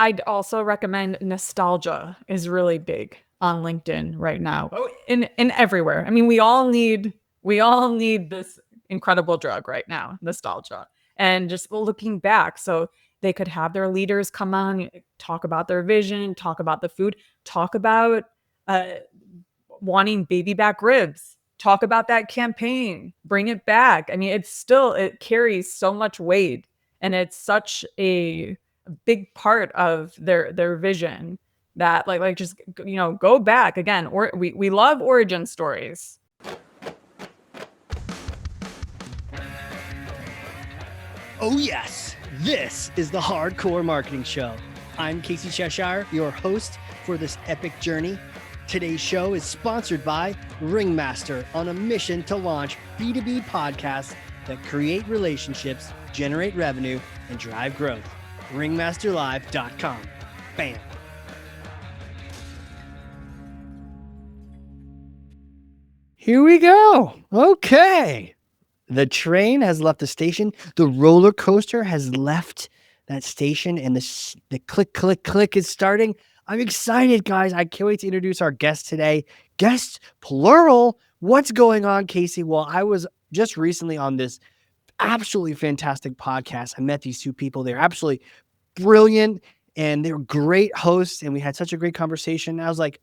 I'd also recommend nostalgia is really big on LinkedIn right now. Oh, in everywhere. I mean, we all need this incredible drug right now, nostalgia. And just looking back, so they could have their leaders come on, talk about their vision, talk about the food, talk about uh, wanting baby back ribs, talk about that campaign, bring it back. I mean, it carries so much weight, and it's such a big part of their vision that like just go back again. Or we love origin stories. Oh yes, this is the Hardcore Marketing Show. I'm Casey Cheshire, your host for this epic journey. Today's show is sponsored by Ringmaster, on a mission to launch B2B podcasts that create relationships, generate revenue, and drive growth. Ringmasterlive.com. Bam. Here we go. Okay. The train has left the station. The roller coaster has left that station, and the click, click, click is starting. I'm excited, guys. I can't wait to introduce our guest today. Guest plural. What's going on, Casey? Well, I was just recently on this absolutely fantastic podcast. I met these two people. They're absolutely brilliant, and they were great hosts, and we had such a great conversation. And I was like,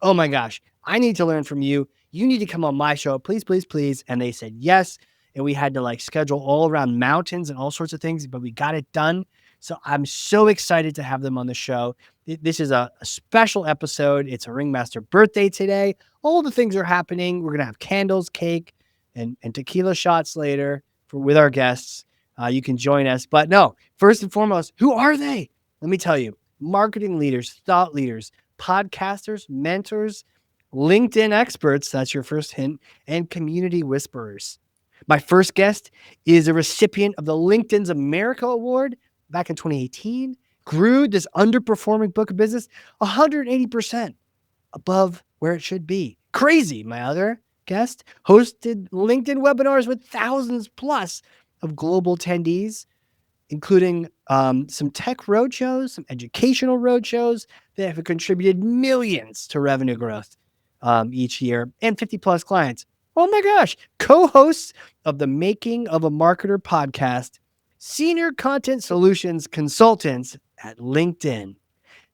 oh my gosh, I need to learn from you. You need to come on my show, please, please, please. And they said yes. And we had to like schedule all around mountains and all sorts of things, but we got it done. So I'm so excited to have them on the show. This is a special episode. It's a Ringmaster birthday today. All the things are happening. We're going to have candles, cake, and tequila shots later with our guests. You can join us. But no, first and foremost, who are they? Let me tell you, marketing leaders, thought leaders, podcasters, mentors, LinkedIn experts, that's your first hint, and community whisperers. My first guest is a recipient of the LinkedIn's America Award back in 2018, grew this underperforming book of business 180% above where it should be. Crazy. My other guest hosted LinkedIn webinars with thousands plus of global attendees, including some tech roadshows, some educational roadshows that have contributed millions to revenue growth each year, and 50 plus clients. Oh my gosh, co-hosts of the Making of a Marketer podcast, senior content solutions consultants at LinkedIn,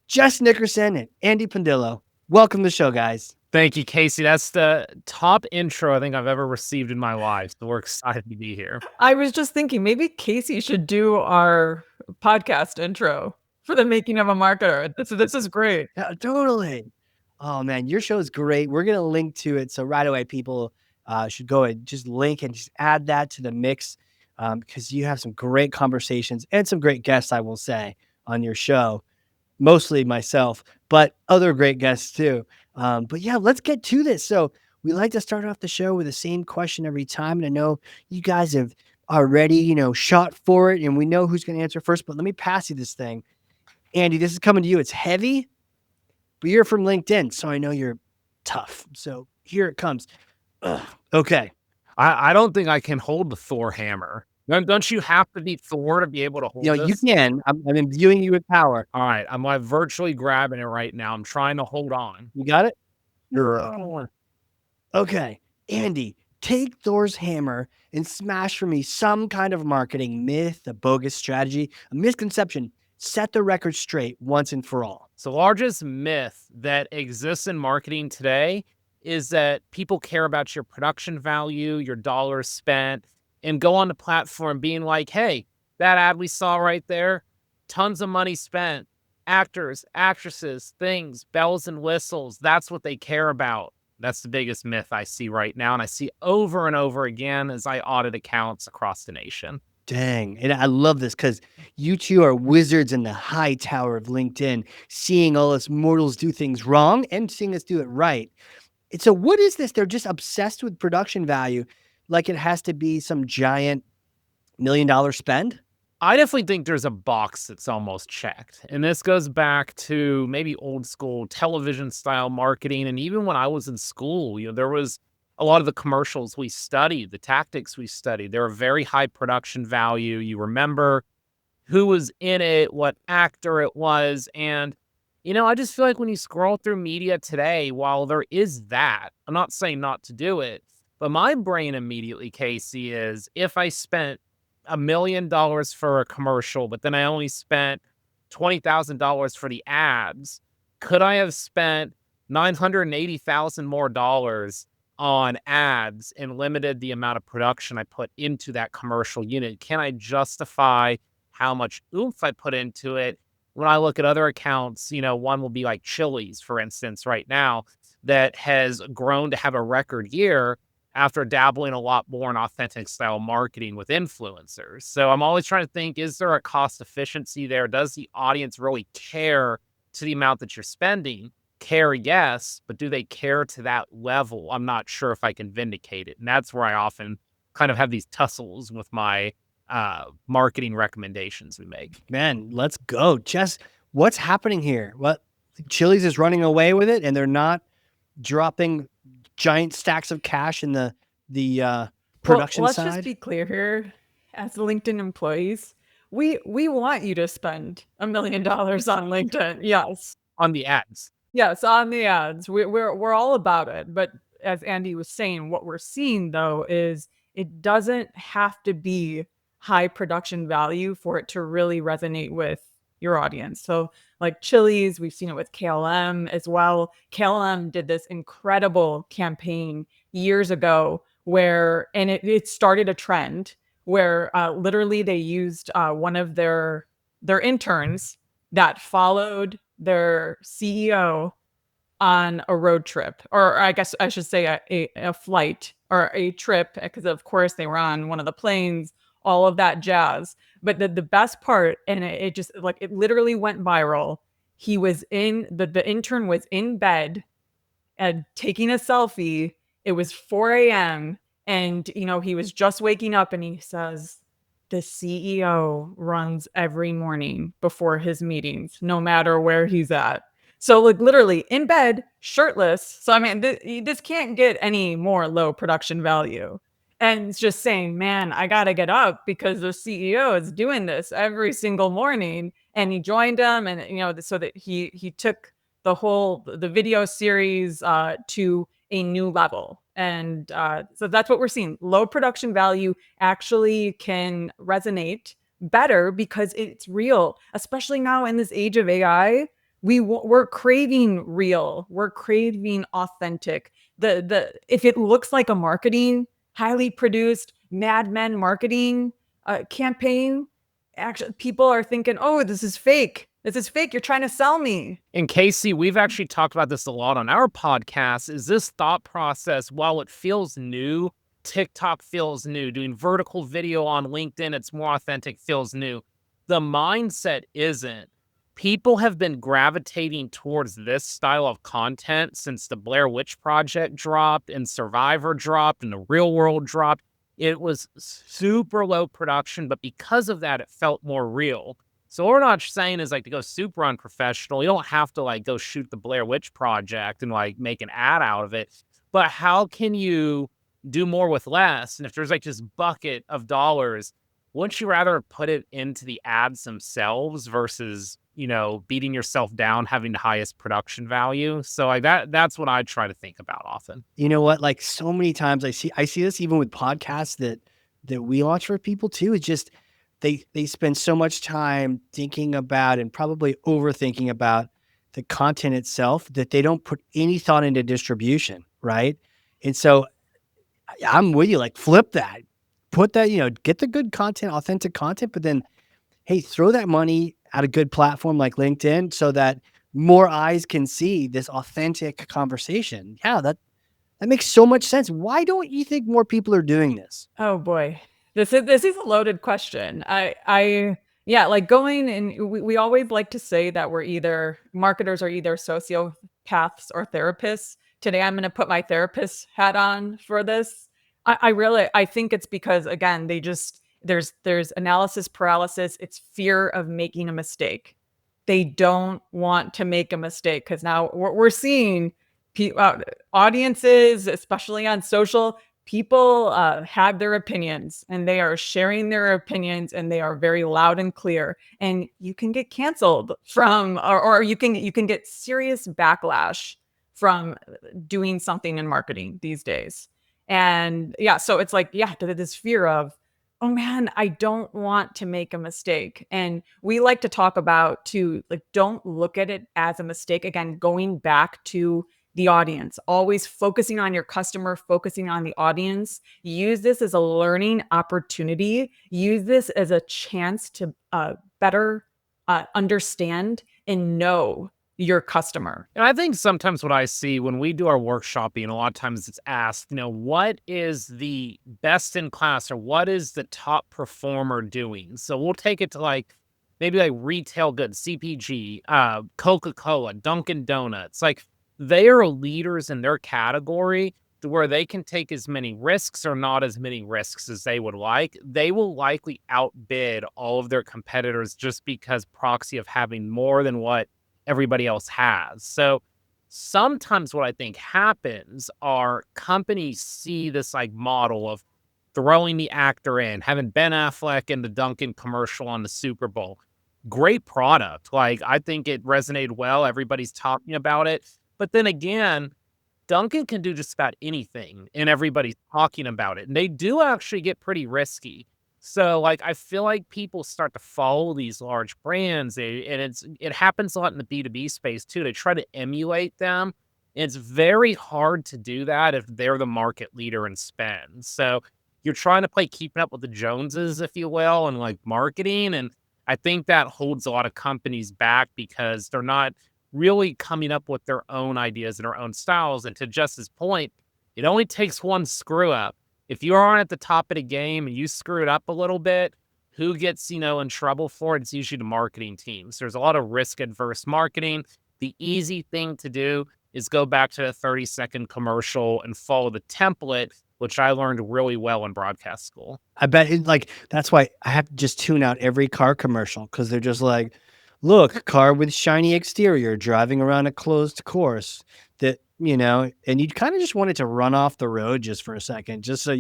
Jess Nickerson and Andy Pondillo. Welcome to the show, guys. Thank you, Casey. That's the top intro I think I've ever received in my life. So we're excited to be here. I was just thinking maybe Casey should do our podcast intro for the Making of a Marketer. This is great. Yeah, totally. Oh man, your show is great. We're going to link to it. So right away, people should go and just link and just add that to the mix because you have some great conversations and some great guests, I will say, on your show. Mostly myself, but other great guests too. But yeah, let's get to this. So we like to start off the show with the same question every time. And I know you guys have already, shot for it and we know who's going to answer first, but let me pass you this thing. Andy, this is coming to you. It's heavy, but you're from LinkedIn, so I know you're tough. So here it comes. Okay. I don't think I can hold the Thor hammer. Don't you have to be Thor to be able to hold this? You can. I'm imbuing you with power. All right. I'm like virtually grabbing it right now. I'm trying to hold on. You got it? Okay. Andy, take Thor's hammer and smash for me some kind of marketing myth, a bogus strategy, a misconception. Set the record straight once and for all. So the largest myth that exists in marketing today is that people care about your production value, your dollars spent, and go on the platform being like, hey, that ad we saw right there, tons of money spent, actors, actresses, things, bells and whistles. That's what they care about. That's the biggest myth I see right now. And I see over and over again as I audit accounts across the nation. Dang. And I love this because you two are wizards in the high tower of LinkedIn, seeing all us mortals do things wrong and seeing us do it right. And so what is this? They're just obsessed with production value, like it has to be some giant $1 million spend? I definitely think there's a box that's almost checked. And this goes back to maybe old school television style marketing. And even when I was in school, there was a lot of the commercials we studied, the tactics we studied. They were very high production value. You remember who was in it, what actor it was. And, I just feel like when you scroll through media today, while there is that, I'm not saying not to do it, but my brain immediately, Casey, is if I spent $1 million for a commercial, but then I only spent $20,000 for the ads, could I have spent 980,000 more dollars on ads and limited the amount of production I put into that commercial unit? Can I justify how much oomph I put into it? When I look at other accounts, one will be like Chili's, for instance, right now, that has grown to have a record year after dabbling a lot more in authentic style marketing with influencers. So I'm always trying to think, is there a cost efficiency there? Does the audience really care to the amount that you're spending? Care, yes, but do they care to that level? I'm not sure if I can vindicate it. And that's where I often kind of have these tussles with my marketing recommendations we make. Man, let's go. Jess, what's happening here? What, Chili's is running away with it and they're not dropping giant stacks of cash in the production let's side? Let's just be clear here. As LinkedIn employees, we want you to spend $1 million on LinkedIn. Yes. On the ads. Yes, on the ads. We're all about it. But as Andy was saying, what we're seeing though is it doesn't have to be high production value for it to really resonate with your audience. So like Chili's, we've seen it with KLM as well. KLM did this incredible campaign years ago where, and it started a trend where literally they used one of their interns that followed their CEO on a road trip, or I guess I should say a flight or a trip, because of course they were on one of the planes, all of that jazz. But the best part, and it just like, it literally went viral. He was the intern was in bed and taking a selfie. It was 4 a.m. and, he was just waking up and he says, the CEO runs every morning before his meetings, no matter where he's at. So like literally in bed, shirtless. So I mean, this can't get any more low production value. And it's just saying, man, I got to get up because the CEO is doing this every single morning. And he joined them, and, so that he took the video series to a new level. And so that's what we're seeing. Low production value actually can resonate better because it's real, especially now in this age of AI. We're craving real. We're craving authentic. If it looks like a marketing, highly produced Mad Men marketing campaign, actually people are thinking, oh, this is fake. This is fake. You're trying to sell me. And Casey, we've actually talked about this a lot on our podcast, is this thought process, while it feels new, TikTok feels new, doing vertical video on LinkedIn, it's more authentic, feels new. The mindset isn't. People have been gravitating towards this style of content since the Blair Witch Project dropped and Survivor dropped and the Real World dropped. It was super low production, but because of that, it felt more real. So what we're not saying is like to go super unprofessional. You don't have to like go shoot the Blair Witch Project and like make an ad out of it. But how can you do more with less? And if there's like this bucket of dollars, wouldn't you rather put it into the ads themselves versus, beating yourself down, having the highest production value? So like that's what I try to think about often. You know what? Like so many times I see this even with podcasts that we launch for people too. It's just they spend so much time thinking about and probably overthinking about the content itself that they don't put any thought into distribution, right? And so I'm with you, like flip that. Put that, get the good content, authentic content, but then, hey, throw that money at a good platform like LinkedIn so that more eyes can see this authentic conversation. Yeah, that makes so much sense. Why don't you think more people are doing this? Oh boy, this is a loaded question. Yeah, like going and we always like to say that marketers are either sociopaths or therapists. Today, I'm going to put my therapist hat on for this. I think it's because, again, there's analysis paralysis. It's fear of making a mistake. They don't want to make a mistake because now we're seeing audiences, especially on social, people have their opinions, and they are sharing their opinions, and they are very loud and clear, and you can get canceled from, or you can get serious backlash from doing something in marketing these days. And yeah, so it's like, yeah, this fear of, oh man, I don't want to make a mistake. And we like to talk about too, like, don't look at it as a mistake. Again, going back to the audience, always focusing on your customer, focusing on the audience. Use this as a learning opportunity. Use this as a chance to better understand and know your customer. And I think sometimes what I see when we do our workshopping, a lot of times it's asked, what is the best in class or what is the top performer doing? So we'll take it to maybe retail goods, CPG, Coca-Cola, Dunkin' Donuts. They are leaders in their category to where they can take as many risks or not as many risks as they would like. They will likely outbid all of their competitors just because proxy of having more than what everybody else has. So sometimes what I think happens are companies see this model of throwing the actor in, having Ben Affleck in the Dunkin' commercial on the Super Bowl. Great product. I think it resonated well. Everybody's talking about it. But then again, Dunkin' can do just about anything and everybody's talking about it. And they do actually get pretty risky. So I feel like people start to follow these large brands, and it happens a lot in the B2B space too. They try to emulate them. It's very hard to do that if they're the market leader in spend. So you're trying to play keeping up with the Joneses, if you will, and marketing. And I think that holds a lot of companies back because they're not really coming up with their own ideas and their own styles. And to Jess's point, it only takes one screw up. If you aren't at the top of the game and you screw it up a little bit, who gets, in trouble for it? It's usually the marketing teams. There's a lot of risk-adverse marketing. The easy thing to do is go back to the 30-second commercial and follow the template, which I learned really well in broadcast school. I bet that's why I have to just tune out every car commercial, because they're just like, look, car with shiny exterior driving around a closed course that, and you kind of just want it to run off the road just for a second, just so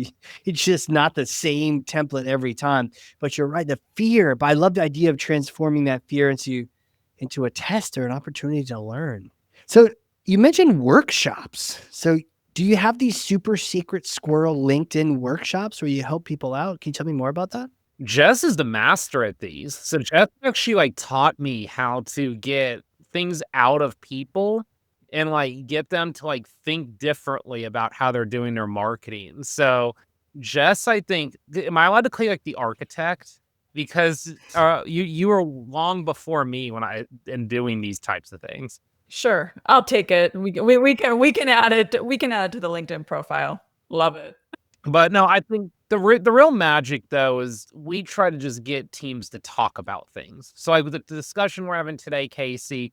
it's just not the same template every time. But you're right, the fear, but I love the idea of transforming that fear into a test or an opportunity to learn. So you mentioned workshops. So do you have these super secret squirrel LinkedIn workshops where you help people out? Can you tell me more about that? Jess is the master at these. So Jess actually taught me how to get things out of people and get them to think differently about how they're doing their marketing. So Jess, I think, am I allowed to call you the architect? Because you were long before me when I am doing these types of things. Sure, I'll take it. We can add it. We can add it to the LinkedIn profile. Love it. But no, I think the real magic though is we try to just get teams to talk about things. So the discussion we're having today, Casey,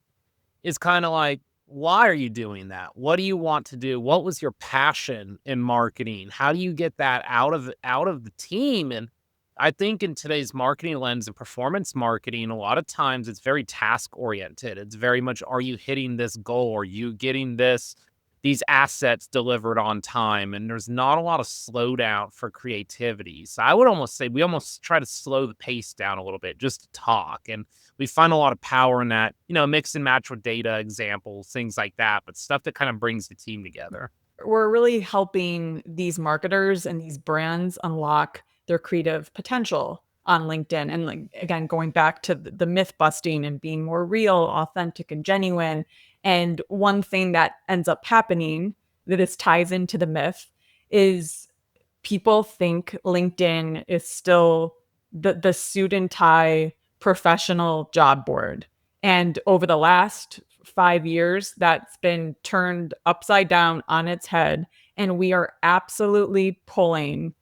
is kind of why are you doing that? What do you want to do? What was your passion in marketing? How do you get that out of the team? And I think in today's marketing lens and performance marketing, a lot of times it's very task oriented. It's very much, are you hitting this goal? Are you getting these assets delivered on time? And there's not a lot of slowdown for creativity. So I would almost say we almost try to slow the pace down a little bit just to talk. And we find a lot of power in that, mix and match with data examples, things like that, but stuff that kind of brings the team together. We're really helping these marketers and these brands unlock their creative potential on LinkedIn. And again, going back to the myth busting and being more real, authentic, and genuine. And one thing that ends up happening that this ties into the myth is people think LinkedIn is still the suit and tie professional job board. And over the last 5 years, that's been turned upside down on its head. And we are absolutely pulling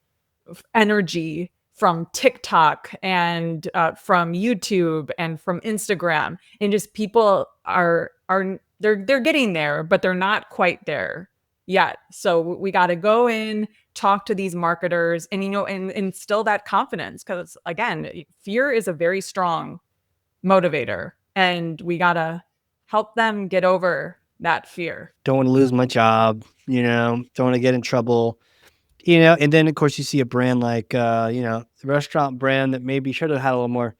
energy from TikTok and from YouTube and from Instagram. And just people they're getting there, but they're not quite there yet. So we got to go in, talk to these marketers and, and instill that confidence. Because again, fear is a very strong motivator, and we got to help them get over that fear. Don't want to lose my job, don't want to get in trouble. And then of course you see a brand like, a restaurant brand that maybe should have had a little more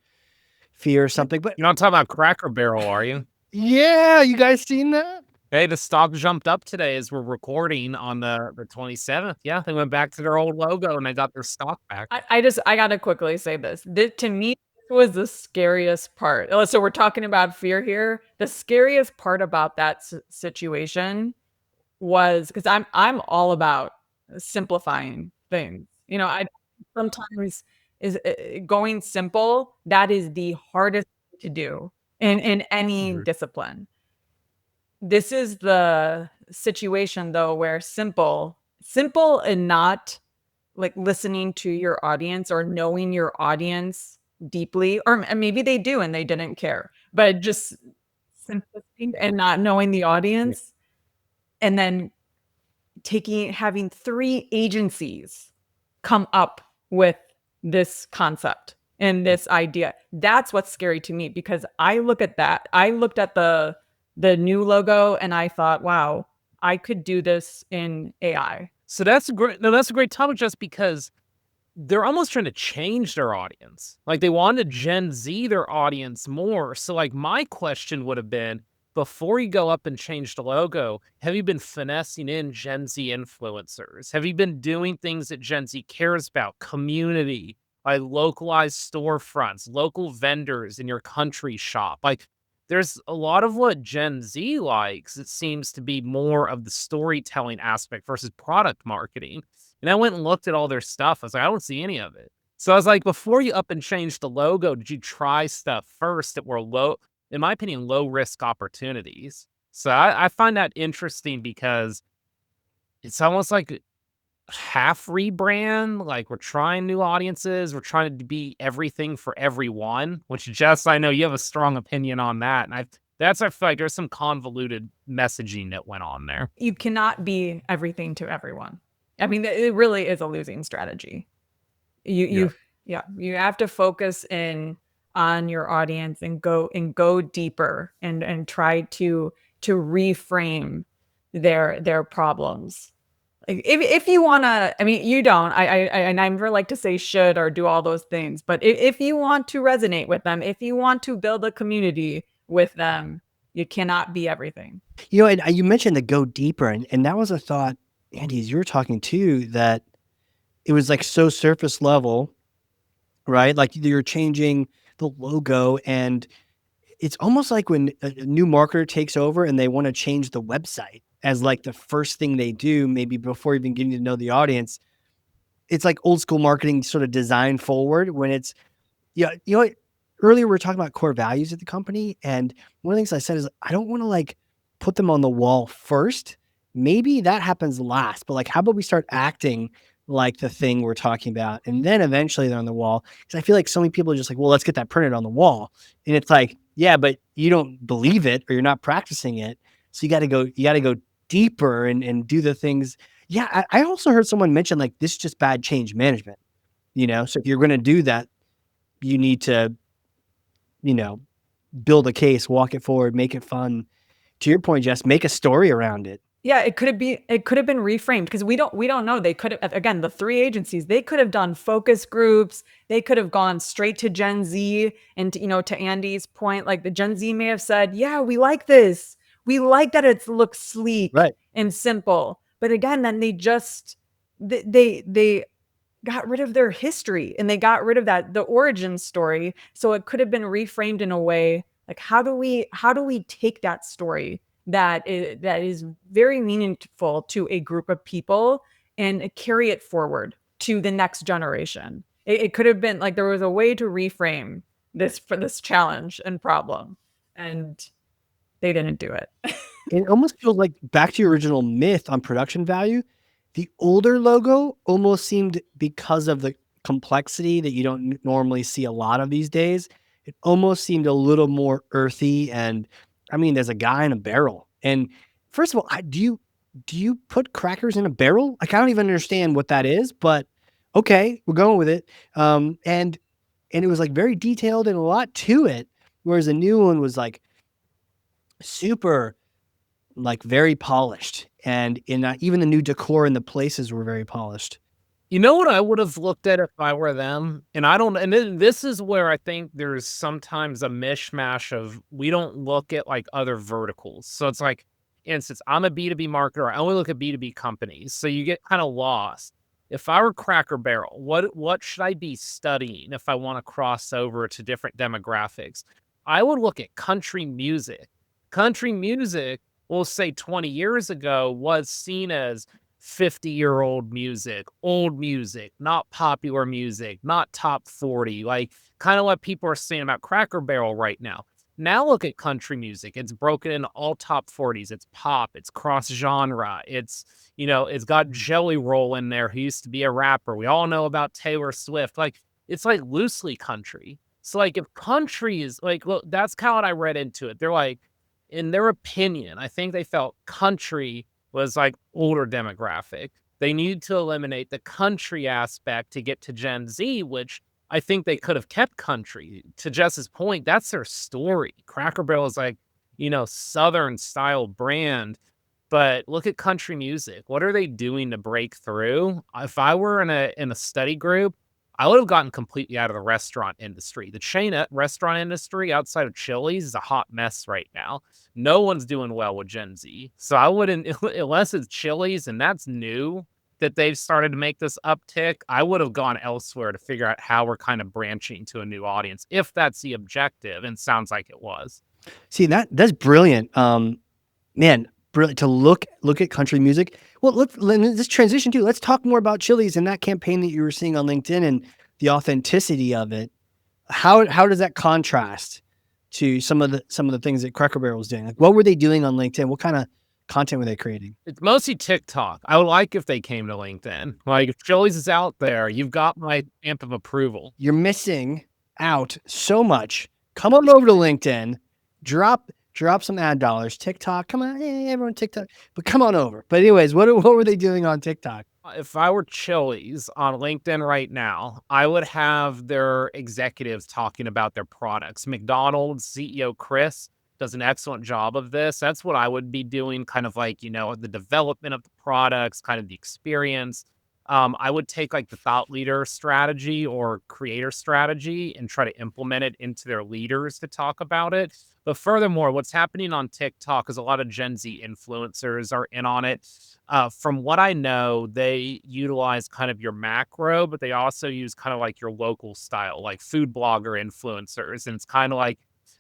fear or something, but You're not talking about Cracker Barrel, are you? yeah, you guys seen that? Hey, the stock jumped up today as we're recording on the 27th. Yeah, they went back to their old logo and they got their stock back. I gotta quickly say this. To me, this was the scariest part. So we're talking about fear here. The scariest part about that situation was because I'm all about simplifying things. I sometimes is going simple. That is the hardest thing to do in any discipline. This is the situation though where simple and not like listening to your audience or knowing your audience deeply, or maybe they do and they didn't care, but just simplicity and not knowing the audience, and then having 3 agencies come up with this concept and this idea. That's what's scary to me, because I look at that. I looked at the new logo and I thought, wow, I could do this in AI. So that's a great topic, just because they're almost trying to change their audience. Like, they wanted Gen Z their audience more. So like my question would have been, before you go up and change the logo, have you been finessing in Gen Z influencers? Have you been doing things that Gen Z cares about? Community, like localized storefronts, local vendors in your country shop. Like, there's a lot of what Gen Z likes. It seems to be more of the storytelling aspect versus product marketing. And I went and looked at all their stuff. I was like, I don't see any of it. So I was like, before you up and change the logo, did you try stuff first that were low, in my opinion, low risk opportunities? So I find that interesting, because it's almost like half rebrand. Like, we're trying new audiences. We're trying to be everything for everyone, which, Jess, I know you have a strong opinion on that. And I feel like there's some convoluted messaging that went on there. You cannot be everything to everyone. I mean, it really is a losing strategy. You have to focus in on your audience and go deeper and try to reframe their problems. Like, if you want to, I mean, you don't, I never like to say should or do all those things, but if you want to resonate with them, if you want to build a community with them, you cannot be everything. And you mentioned the go deeper, and that was a thought, Andy, as you were talking too, that it was like so surface level, right? Like, you're changing the logo, and it's almost like when a new marketer takes over and they want to change the website as like the first thing they do, maybe before even getting to know the audience. It's like old school marketing, sort of design forward, when it's, earlier we were talking about core values at the company. And one of the things I said is, I don't want to like put them on the wall first. Maybe that happens last, but like, how about we start acting like the thing we're talking about, and then eventually they're on the wall? Because I feel like so many people are just like, well, let's get that printed on the wall. And it's like, yeah, but you don't believe it, or you're not practicing it. So you got to go deeper and do the things. Yeah. I also heard someone mention, like, this is just bad change management, So if you're going to do that, you need to, build a case, walk it forward, make it fun. To your point, Jess, make a story around it. Yeah, it could have been reframed, because we don't know. They could have, again, the 3 agencies, they could have done focus groups. They could have gone straight to Gen Z, and to Andy's point, like, the Gen Z may have said, yeah, we like this. We like that it looks sleek, right, and simple. But again, then they got rid of their history, and they got rid of the origin story. So it could have been reframed in a way like, how do we take that story that is very meaningful to a group of people and carry it forward to the next generation? It could have been like, there was a way to reframe this challenge and problem, and they didn't do it. It almost feels like, back to your original myth on production value, the older logo almost seemed, because of the complexity that you don't normally see a lot of these days, it almost seemed a little more earthy. And I mean, there's a guy in a barrel. And first of all, do you put crackers in a barrel? Like, I don't even understand what that is, but okay, we're going with it. And it was like very detailed and a lot to it. Whereas the new one was like super, like, very polished, and even the new decor in the places were very polished. You know what I would have looked at if I were them? And I don't, and then this is where I think there's sometimes a mishmash of we don't look at like other verticals. So it's like, instance, I'm a B2B marketer. I only look at B2B companies. So you get kind of lost. If I were Cracker Barrel, what should I be studying if I want to cross over to different demographics? I would look at country music. Country music, we'll say 20 years ago, was seen as 50-year-old music, old music, not popular music, not top 40, like kind of what people are saying about Cracker Barrel right now. Now look at country music. It's broken into all top 40s. It's pop, it's cross genre. It's got Jelly Roll in there, who used to be a rapper. We all know about Taylor Swift. Like it's like loosely country. So like if country is like, look, that's kind of what I read into it. They're like, in their opinion, I think they felt country was like older demographic. They needed to eliminate the country aspect to get to Gen Z, which I think they could have kept country. To Jess's point, that's their story. Cracker Barrel is like, Southern style brand. But look at country music. What are they doing to break through? If I were in a study group, I would have gotten completely out of the restaurant industry. The chain restaurant industry outside of Chili's is a hot mess right now. No one's doing well with Gen Z. So I wouldn't, unless it's Chili's and that's new that they've started to make this uptick, I would have gone elsewhere to figure out how we're kind of branching to a new audience, if that's the objective, and sounds like it was. See, that's brilliant. Man, brilliant to look at country music. Well, let's transition to, let's talk more about Chili's and that campaign that you were seeing on LinkedIn and the authenticity of it. How does that contrast to some of the things that Cracker Barrel was doing? Like, what were they doing on LinkedIn? What kind of content were they creating? It's mostly TikTok. I would like if they came to LinkedIn. Like if Chili's is out there, you've got my stamp of approval. You're missing out so much. Come on over to LinkedIn, drop some ad dollars. TikTok, come on, hey, everyone TikTok, but come on over. But anyways, what were they doing on TikTok? If I were Chili's on LinkedIn right now, I would have their executives talking about their products. McDonald's CEO Chris does an excellent job of this. That's what I would be doing, kind of like, the development of the products, kind of the experience. I would take like the thought leader strategy or creator strategy and try to implement it into their leaders to talk about it. But furthermore, what's happening on TikTok is a lot of Gen Z influencers are in on it. From what I know, they utilize kind of your macro, but they also use kind of like your local style, like food blogger influencers. And it's kind of like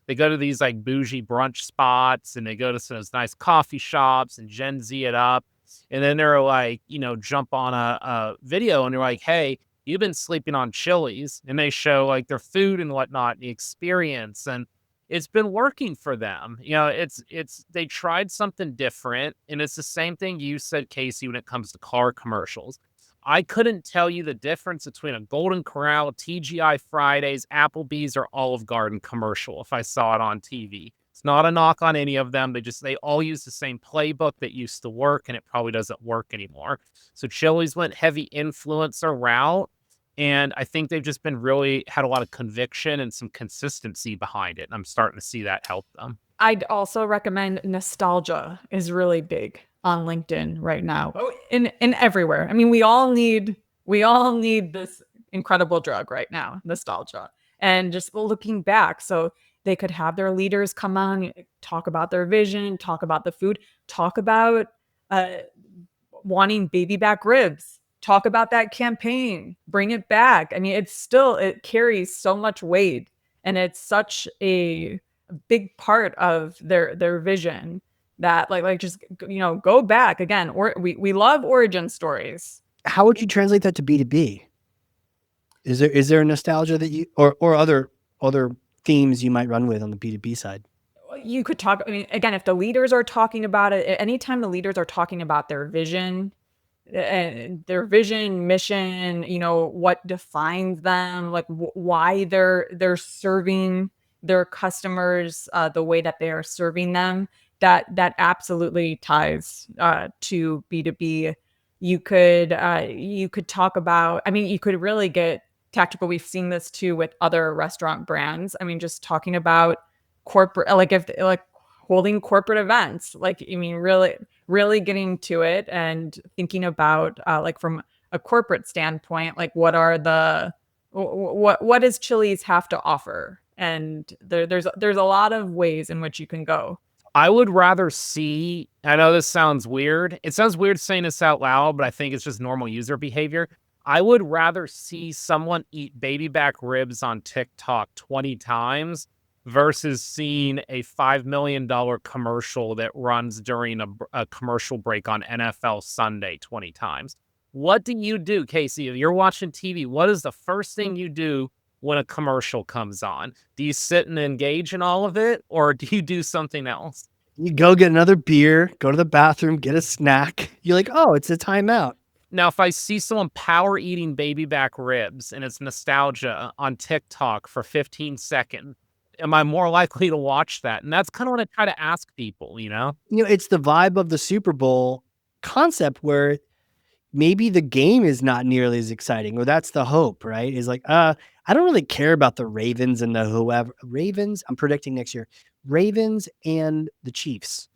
they go to these like bougie brunch spots and they go to some of those nice coffee shops and Gen Z it up. And then they're like, jump on a video and they're like, hey, you've been sleeping on Chili's. And they show like their food and whatnot, the experience. And it's been working for them. They tried something different. And it's the same thing you said, Casey, when it comes to car commercials. I couldn't tell you the difference between a Golden Corral, TGI Fridays, Applebee's, or Olive Garden commercial if I saw it on TV. It's not a knock on any of them. They all use the same playbook that used to work, and it probably doesn't work anymore. So Chili's went heavy influencer route, and I think they've just been really had a lot of conviction and some consistency behind it. And I'm starting to see that help them. I'd also recommend nostalgia is really big on LinkedIn right now. In everywhere. I mean, we all need this incredible drug right now, nostalgia. And just looking back, so they could have their leaders come on, talk about their vision, talk about the food, talk about wanting baby back ribs, talk about that campaign, bring it back. I mean, it carries so much weight, and it's such a big part of their vision that like just go back again. Or we love origin stories. How would you translate that to B2B? Is there a nostalgia that you or other themes you might run with on the B2B side? You could talk, I mean, again, if the leaders are talking about it, anytime the leaders are talking about their vision, mission, what defines them, like why they're serving their customers the way that they are serving them, that absolutely ties to B2B. You could talk about, I mean, you could really get tactical. We've seen this too with other restaurant brands. I mean, just talking about corporate, like holding corporate events, like, I mean, really getting to it and thinking about like from a corporate standpoint, like what does Chili's have to offer? And there's a lot of ways in which you can go. I would rather see, I know this sounds weird. It sounds weird saying this out loud, but I think it's just normal user behavior. I would rather see someone eat baby back ribs on TikTok 20 times versus seeing a $5 million commercial that runs during a commercial break on NFL Sunday 20 times. What do you do, Casey? If you're watching TV, what is the first thing you do when a commercial comes on? Do you sit and engage in all of it, or do you do something else? You go get another beer, go to the bathroom, get a snack. You're like, oh, it's a timeout. Now, if I see someone power eating baby back ribs and it's nostalgia on TikTok for 15 seconds, am I more likely to watch that? And that's kind of what I try to ask people, You know, it's the vibe of the Super Bowl concept where maybe the game is not nearly as exciting, or that's the hope, right? Is like, I don't really care about the Ravens and the whoever. Ravens, I'm predicting next year. Ravens and the Chiefs.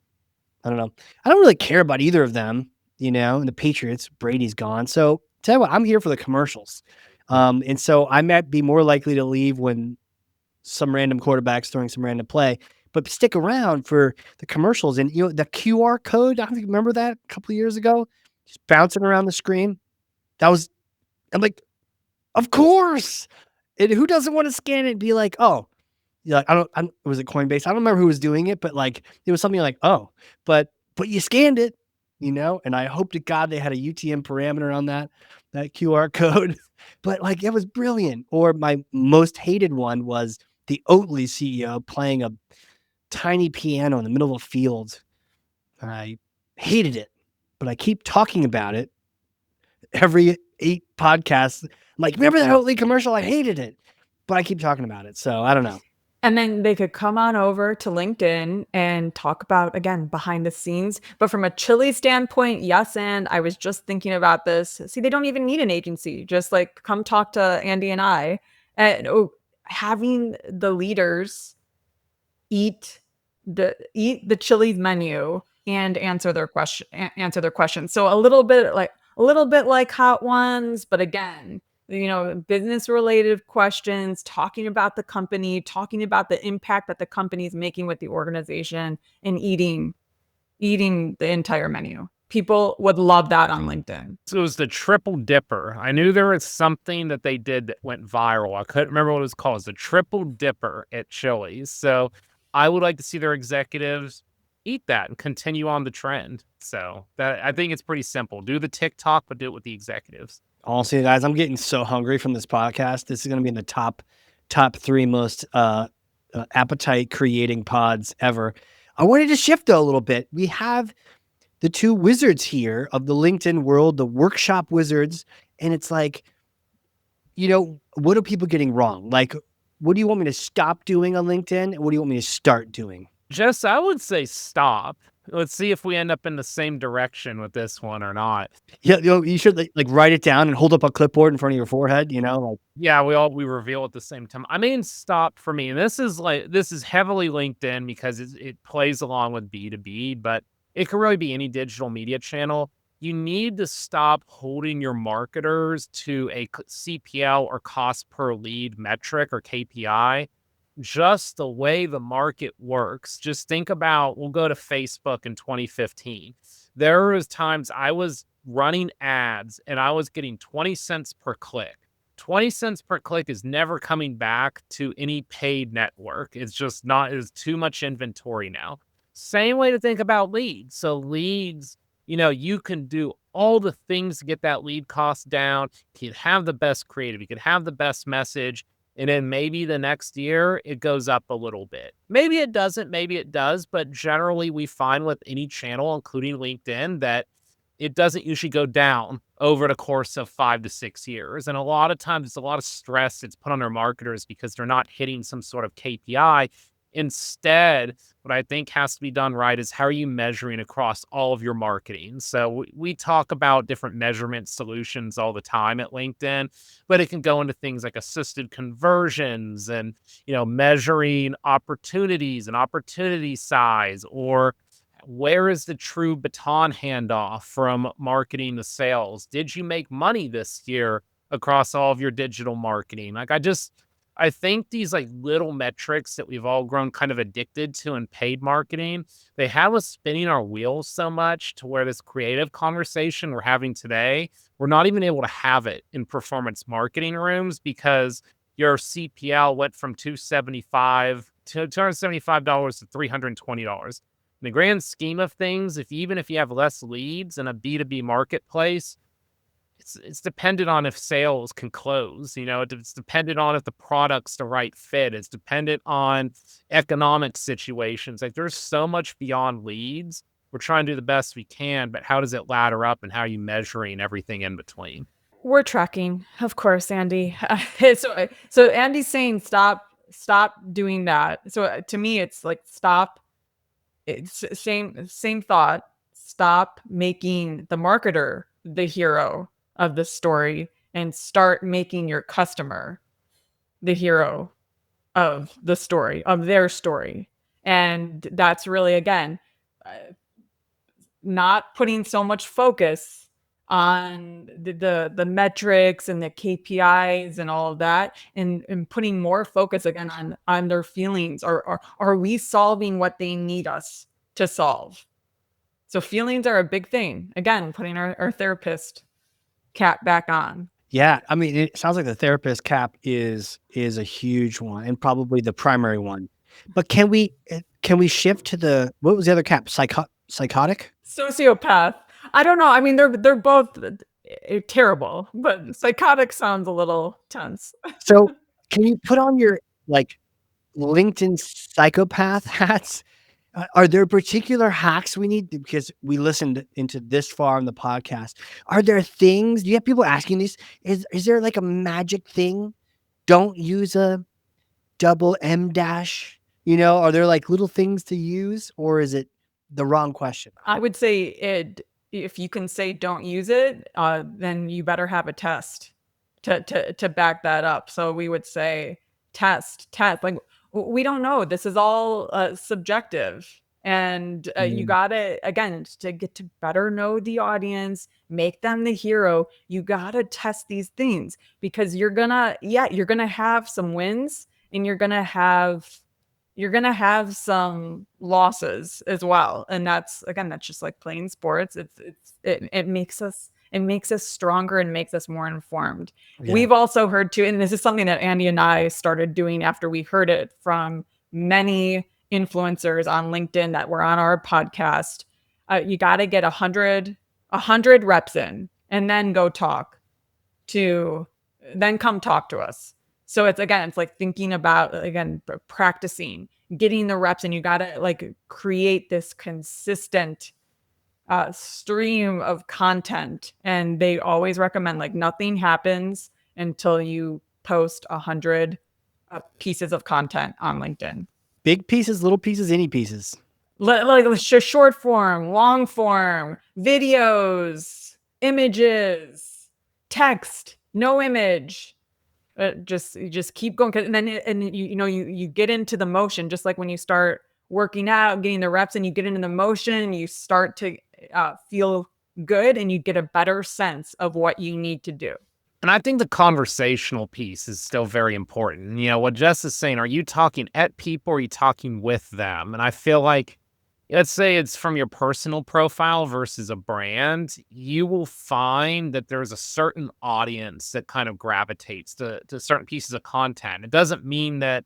I don't know. I don't really care about either of them, and the Patriots, Brady's gone. So tell you what, I'm here for the commercials. And so I might be more likely to leave when some random quarterback's throwing some random play, but stick around for the commercials. And, the QR code, I don't think you remember that a couple of years ago, just bouncing around the screen. I'm like, of course. And who doesn't want to scan it and be like, oh, was it Coinbase? I don't remember who was doing it, but like, it was something like, oh, but you scanned it, and I hope to God they had a UTM parameter on that QR code, but like, it was brilliant. Or my most hated one was the Oatly CEO playing a tiny piano in the middle of a field. I hated it, but I keep talking about it every 8 podcasts. I'm like, remember that Oatly commercial? I hated it, but I keep talking about it. So I don't know. And then they could come on over to LinkedIn and talk about, again, behind the scenes. But from a Chili standpoint, yes, and I was just thinking about this. See, they don't even need an agency. Just like come talk to Andy and I. And having the leaders eat the Chili's menu and answer their questions. So a little bit like Hot Ones, but again, business related questions, talking about the company, talking about the impact that the company is making with the organization, and eating the entire menu. People would love that on LinkedIn. So it was the Triple Dipper. I knew there was something that they did that went viral. I couldn't remember what it was called. It was the Triple Dipper at Chili's. So I would like to see their executives eat that and continue on the trend. So I think it's pretty simple. Do the TikTok, but do it with the executives. Honestly, guys, I'm getting so hungry from this podcast. This is going to be in the top 3 most appetite creating pods ever. I wanted to shift though a little bit. We have the 2 wizards here of the LinkedIn world, the workshop wizards. And it's like, what are people getting wrong? Like, what do you want me to stop doing on LinkedIn? And what do you want me to start doing? Jess, I would say stop. Let's see if we end up in the same direction with this one or not. Yeah, you should like write it down and hold up a clipboard in front of your forehead, Yeah, we reveal at the same time. I mean, stop for me. And this is heavily LinkedIn because it plays along with B2B, but it could really be any digital media channel. You need to stop holding your marketers to a CPL or cost per lead metric or KPI. Just the way the market works. Just think about, we'll go to Facebook in 2015. There was times I was running ads and I was getting 20 cents per click. 20 cents per click is never coming back to any paid network. It's just not, it's too much inventory now. Same way to think about leads. So leads, you can do all the things to get that lead cost down. You could have the best creative. You could have the best message. And then maybe the next year it goes up a little bit. Maybe it doesn't, maybe it does. But generally we find with any channel, including LinkedIn, that it doesn't usually go down over the course of 5 to 6 years. And a lot of times it's a lot of stress it's put on our marketers because they're not hitting some sort of KPI. Instead, what I think has to be done right is how are you measuring across all of your marketing? So we talk about different measurement solutions all the time at LinkedIn, but it can go into things like assisted conversions and, measuring opportunities and opportunity size, or Where is the true baton handoff from marketing to sales? Did you make money this year across all of your digital marketing? Like, I think these like little metrics that we've all grown kind of addicted to in paid marketing, they have us spinning our wheels so much to where this creative conversation we're having today, we're not even able to have it in performance marketing rooms because your CPL went from $275 to $275 to $320. In the grand scheme of things, even if you have less leads in a B2B marketplace, it's dependent on if sales can close. It's dependent on if the product's the right fit. It's dependent on economic situations. Like, there's so much beyond leads. We're trying to do the best we can, but how does it ladder up and how are you measuring everything in between? We're tracking, of course, Andy. So Andy's saying stop doing that. So to me, it's like stop. It's same thought. Stop making the marketer the hero of the story and start making your customer the hero of the story, of their story. And that's really, again, not putting so much focus on the metrics and the KPIs and all of that, and putting more focus again on their feelings. Are we solving what they need us to solve? So feelings are a big thing. Again, putting our therapist cap back on. Yeah, I mean, it sounds like the therapist cap is a huge one and probably the primary one. But can we shift to what was the other cap? Psychotic? Sociopath. I don't know. I mean, they're both terrible, but psychotic sounds a little tense. So can you put on your like LinkedIn psychopath hats? Are there particular hacks we need because we listened into this far in the podcast? Are there things? Do you have people asking these? Is there like a magic thing? Don't use a double M dash. Are there like little things to use, or is it the wrong question? I would say if you can say don't use it, then you better have a test to back that up. So we would say test. Like, we don't know. This is all subjective. And you gotta, again, to get to better know the audience, make them the hero, you gotta test these things because you're gonna have some wins and you're gonna have some losses as well. And that's just like playing sports. It makes us stronger and makes us more informed. Yeah. We've also heard too, and this is something that Andy and I started doing after we heard it from many influencers on LinkedIn that were on our podcast. You got to get 100 reps in and then come talk to us. So it's like thinking about, again, practicing, getting the reps, and you got to like create this consistent stream of content. And they always recommend like nothing happens until you post 100 pieces of content on LinkedIn. Big pieces, little pieces, any pieces. Like short form, long form, videos, images, text, no image. Just keep going, and then you get into the motion, just like when you start working out, getting the reps, and you get into the motion, you start to feel good, and you get a better sense of what you need to do. And I think the conversational piece is still very important. What Jess is saying, are you talking at people or are you talking with them? And I feel like, let's say it's from your personal profile versus a brand, you will find that there's a certain audience that kind of gravitates to certain pieces of content. It doesn't mean that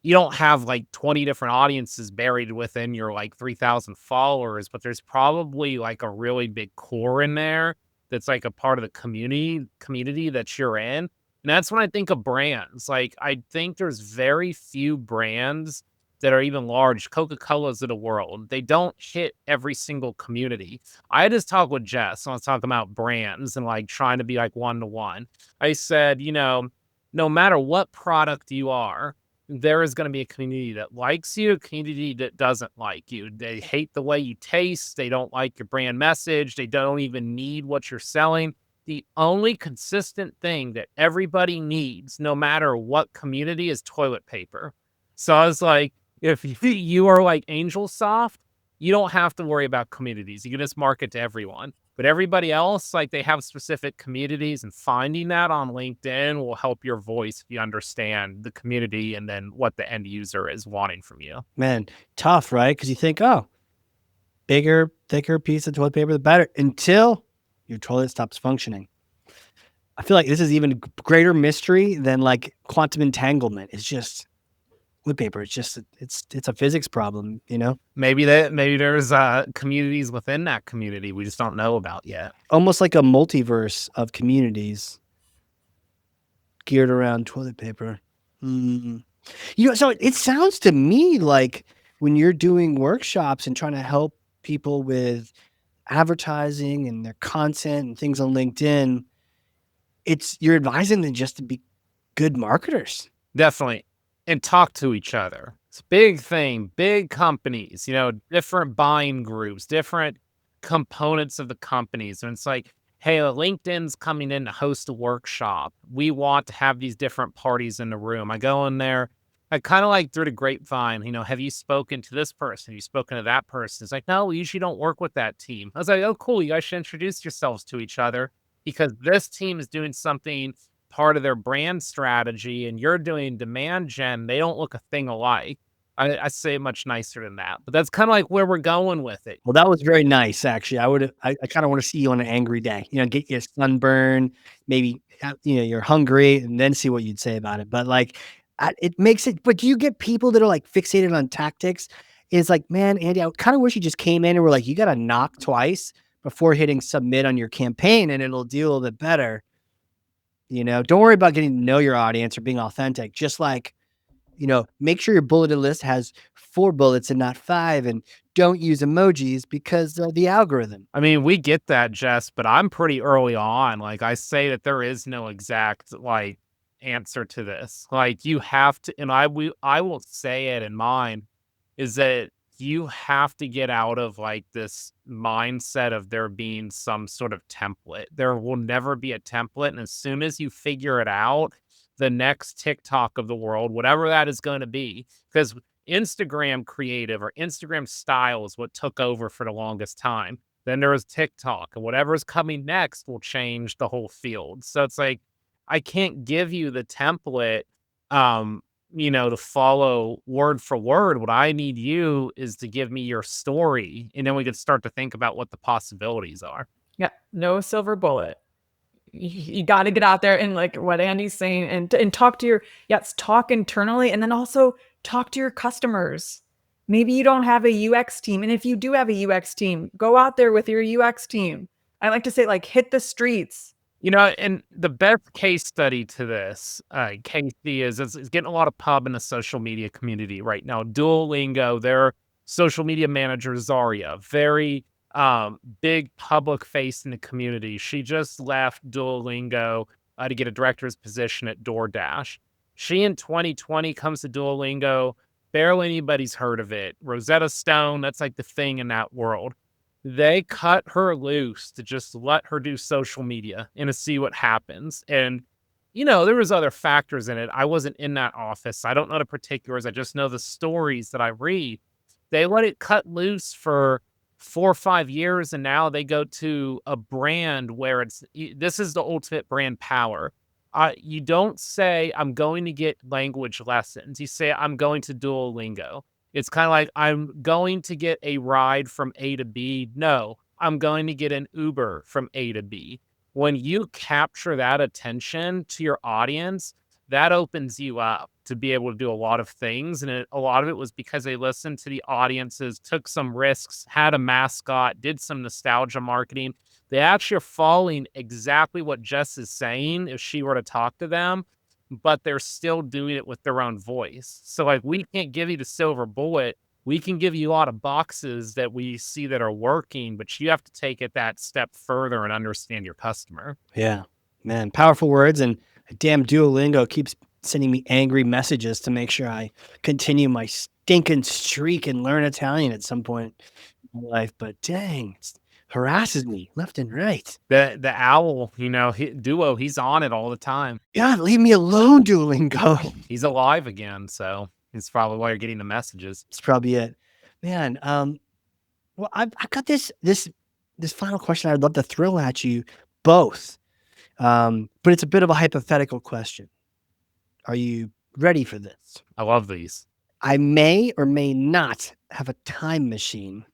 you don't have like 20 different audiences buried within your like 3,000 followers, but there's probably like a really big core in there that's like a part of the community that you're in. And that's when I think of brands. Like, I think there's very few brands that are even large. Coca-Cola's of the world. They don't hit every single community. I just talked with Jess. I was talking about brands and like trying to be like one-to-one. I said, no matter what product you are, there is going to be a community that likes you, a community that doesn't like you. They hate the way you taste. They don't like your brand message. They don't even need what you're selling. The only consistent thing that everybody needs, no matter what community, is toilet paper. So I was like, if you are like Angel Soft, you don't have to worry about communities. You can just market to everyone. But everybody else, like they have specific communities, and finding that on LinkedIn will help your voice if you understand the community and then what the end user is wanting from you. Man, tough, right? Because you think, oh, bigger, thicker piece of toilet paper, the better, until your toilet stops functioning. I feel like this is even a greater mystery than like quantum entanglement. It's just toilet paper. It's just, it's a physics problem, you know? Maybe there's communities within that community we just don't know about yet. Almost like a multiverse of communities geared around toilet paper. You know, so it sounds to me like when you're doing workshops and trying to help people with advertising and their content and things on LinkedIn, you're advising them just to be good marketers. Definitely. And talk to each other. It's a big thing, big companies, you know, different buying groups, different components of the companies. And it's like, hey, LinkedIn's coming in to host a workshop. We want to have these different parties in the room. I go in there, I kind of like through the grapevine, you know, have you spoken to this person? Have you spoken to that person? It's like, no, we usually don't work with that team. I was like, oh, cool. You guys should introduce yourselves to each other because this team is doing something part of their brand strategy and you're doing demand gen. They don't look a thing alike. I say it much nicer than that, but that's kind of like where we're going with it. Well, that was very nice, actually. I kind of want to see you on an angry day, you know, get you a sunburn, maybe, you know, you're hungry and then see what you'd say about it. But like, it makes it, but do you get people that are like fixated on tactics? It's like, man, Andy, I kind of wish you just came in and were like, you got to knock twice before hitting submit on your campaign and it'll do a little bit better. You know, don't worry about getting to know your audience or being authentic. Just like, you know, make sure your bulleted list has 4 bullets and not 5, and don't use emojis because of the algorithm. I mean, we get that, Jess, but I'm pretty early on. Like I say that there is no exact like answer to this. Like you have to, and I will say it in mine, is that you have to get out of like this mindset of there being some sort of template. There will never be a template. And as soon as you figure it out, the next TikTok of the world, whatever that is going to be, because Instagram creative or Instagram style is what took over for the longest time. Then there was TikTok, and whatever is coming next will change the whole field. So it's like, I can't give you the template, you know, to follow word for word. What I need you is to give me your story, and then we could start to think about what the possibilities are. Yeah, no silver bullet. You got to get out there and like what Andy's saying and talk to talk internally and then also talk to your customers. Maybe you don't have a UX team. And if you do have a UX team, go out there with your UX team. I like to say like hit the streets. You know, and the best case study to this, Casey, is getting a lot of pub in the social media community right now. Duolingo, their social media manager, Zaria, very big public face in the community. She just left Duolingo to get a director's position at DoorDash. She in 2020 comes to Duolingo. Barely anybody's heard of it. Rosetta Stone, that's like the thing in that world. They cut her loose to just let her do social media and to see what happens. And, you know, there was other factors in it. I wasn't in that office. I don't know the particulars. I just know the stories that I read. They let it cut loose for 4 or 5 years. And now they go to a brand where this is the ultimate brand power. You don't say, I'm going to get language lessons. You say, I'm going to Duolingo. It's kind of like, I'm going to get a ride from A to B. No, I'm going to get an Uber from A to B. When you capture that attention to your audience, that opens you up to be able to do a lot of things. And a lot of it was because they listened to the audiences, took some risks, had a mascot, did some nostalgia marketing. They actually are following exactly what Jess is saying if she were to talk to them, but they're still doing it with their own voice. So like, we can't give you the silver bullet. We can give you a lot of boxes that we see that are working, but you have to take it that step further and understand your customer. Yeah, man, powerful words. And damn Duolingo keeps sending me angry messages to make sure I continue my stinking streak and learn Italian at some point in my life. But dang, it harasses me left and right. The owl, you know, Duo, he's on it all the time. God, leave me alone, Duolingo. He's alive again, so it's probably why you're getting the messages. It's probably it. Man, Well, I've got this final question I'd love to throw at you both. But it's a bit of a hypothetical question. Are you ready for this? I love these. I may or may not have a time machine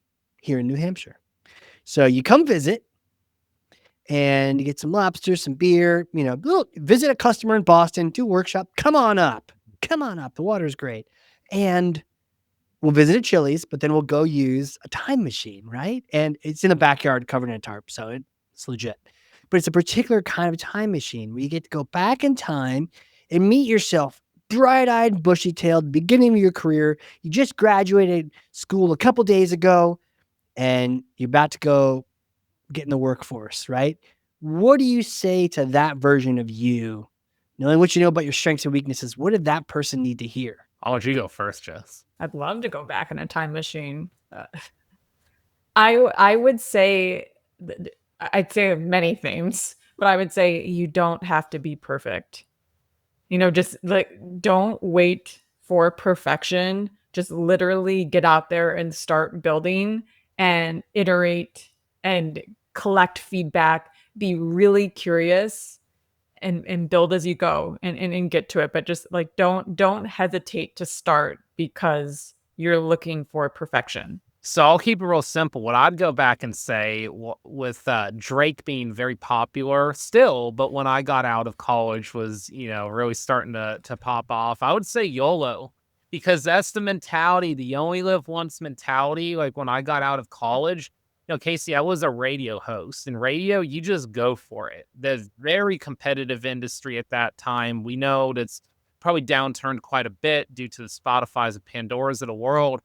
here in New Hampshire. So you come visit and you get some lobster, some beer, visit a customer in Boston, do a workshop. Come on up. The water's great. And we'll visit a Chili's, but then we'll go use a time machine, right? And it's in the backyard covered in a tarp, so it's legit. But it's a particular kind of time machine where you get to go back in time and meet yourself, bright-eyed, bushy-tailed, beginning of your career. You just graduated school a couple days ago, and you're about to go get in the workforce, right? What do you say to that version of you, knowing what you know about your strengths and weaknesses? What did that person need to hear? I'll let you go first, Jess. I'd love to go back in a time machine. I would say, I'd say many things, but I would say you don't have to be perfect. Just like, don't wait for perfection. Just literally get out there and start building and iterate and collect feedback. Be really curious and build as you go and get to it. But just like, don't hesitate to start because you're looking for perfection. So I'll keep it real simple. What I'd go back and say with Drake being very popular still, but when I got out of college was, really starting to pop off, I would say YOLO, because that's the mentality, the you only live once mentality. Like when I got out of college, Casey, I was a radio host. In radio, you just go for it. The very competitive industry at that time. We know that's probably downturned quite a bit due to the Spotify's and Pandora's of the world.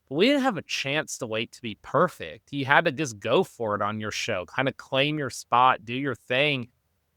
But we didn't have a chance to wait to be perfect. You had to just go for it on your show, kind of claim your spot, do your thing.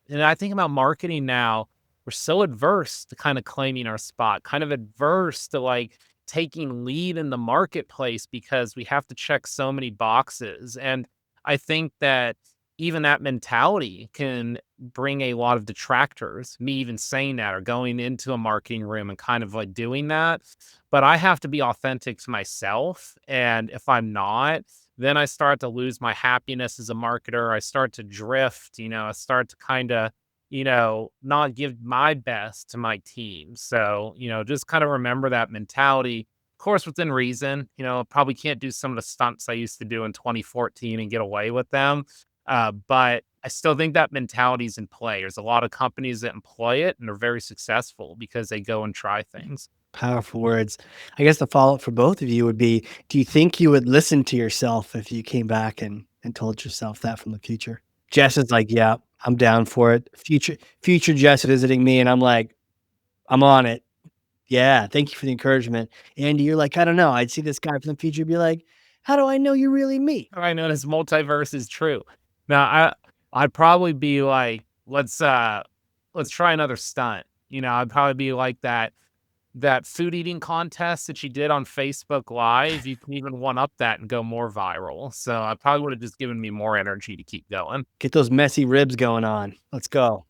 And I think about marketing now, we're so adverse to kind of claiming our spot, kind of adverse to like taking lead in the marketplace because we have to check so many boxes. And I think that even that mentality can bring a lot of detractors, me even saying that or going into a marketing room and kind of like doing that. But I have to be authentic to myself. And if I'm not, then I start to lose my happiness as a marketer. I start to drift, I start to kind of, not give my best to my team. So, just kind of remember that mentality. Of course, within reason, probably can't do some of the stunts I used to do in 2014 and get away with them. But I still think that mentality is in play. There's a lot of companies that employ it and are very successful because they go and try things. Powerful words. I guess the follow-up for both of you would be, do you think you would listen to yourself if you came back and told yourself that from the future? Jess is like, yeah, I'm down for it. Future Jess visiting me, and I'm like, I'm on it. Yeah, thank you for the encouragement. Andy, you're like, I don't know. I'd see this guy from the future be like, how do I know you're really me? I know this multiverse is true. Now, I'd probably be like, let's try another stunt. I'd probably be like that food eating contest that you did on Facebook Live. You can even one up that and go more viral. So I probably would have just given me more energy to keep going. Get those messy ribs going on. Let's go.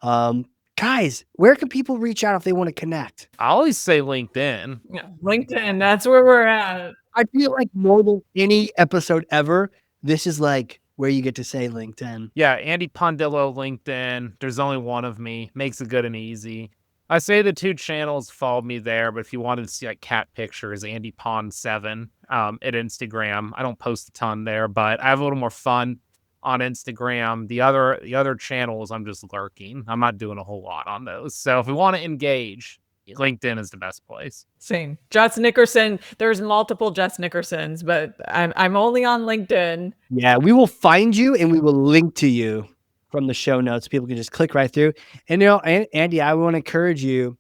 Guys, where can people reach out if they want to connect? I always say LinkedIn. Yeah, LinkedIn, that's where we're at. I feel like more than any episode ever, this is like where you get to say LinkedIn. Yeah, Andy Pondillo, LinkedIn. There's only one of me. Makes it good and easy. I say the two channels, follow me there, but if you wanted to see like cat pictures, Andy Pond 7 at Instagram. I don't post a ton there, but I have a little more fun on Instagram. The other channels, I'm just lurking. I'm not doing a whole lot on those. So if we want to engage, LinkedIn is the best place. Same. Jess Nickerson. There's multiple Jess Nickersons, but I'm only on LinkedIn. Yeah, we will find you and we will link to you from the show notes. People can just click right through. And Andy, I want to encourage you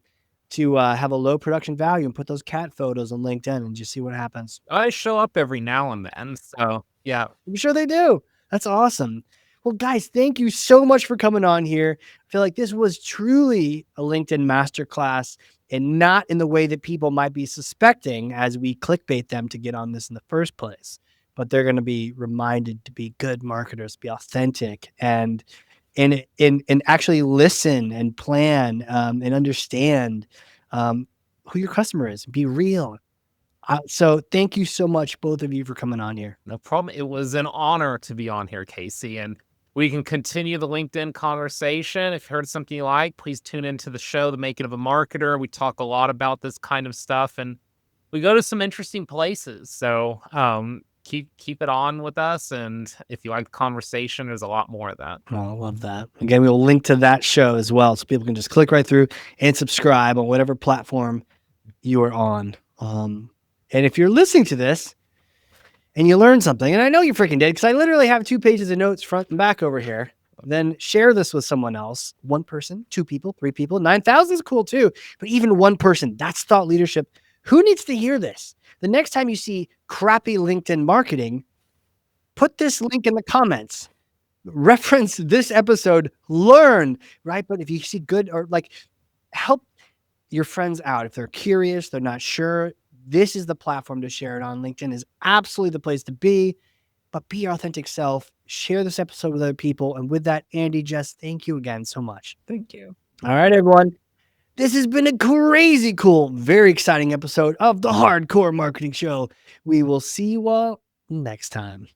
to have a low production value and put those cat photos on LinkedIn and just see what happens. I show up every now and then. So yeah. I'm sure they do. That's awesome. Well, guys, thank you so much for coming on here. I feel like this was truly a LinkedIn masterclass, and not in the way that people might be suspecting as we clickbait them to get on this in the first place. But they're going to be reminded to be good marketers, be authentic, and actually listen and plan and understand who your customer is. Be real. So thank you so much, both of you, for coming on here. No problem. It was an honor to be on here, Casey. And we can continue the LinkedIn conversation. If you heard something you like, please tune into the show, The Making of a Marketer. We talk a lot about this kind of stuff, and we go to some interesting places. So keep it on with us. And if you like the conversation, there's a lot more of that. Oh, I love that. Again, we'll link to that show as well, so people can just click right through and subscribe on whatever platform you are on. And if you're listening to this and you learned something, and I know you freaking did, because I literally have 2 pages of notes front and back over here, then share this with someone else. 1 person, 2 people, 3 people, 9,000 is cool too. But even 1 person, that's thought leadership. Who needs to hear this? The next time you see crappy LinkedIn marketing, put this link in the comments. Reference this episode, learn, right? But if you see good, or like, help your friends out. If they're curious, they're not sure, this is the platform to share it on. LinkedIn is absolutely the place to be, but be your authentic self. Share this episode with other people. And with that, Andy, Jess, thank you again so much. Thank you. All right, everyone. This has been a crazy cool, very exciting episode of the Hardcore Marketing Show. We will see you all next time.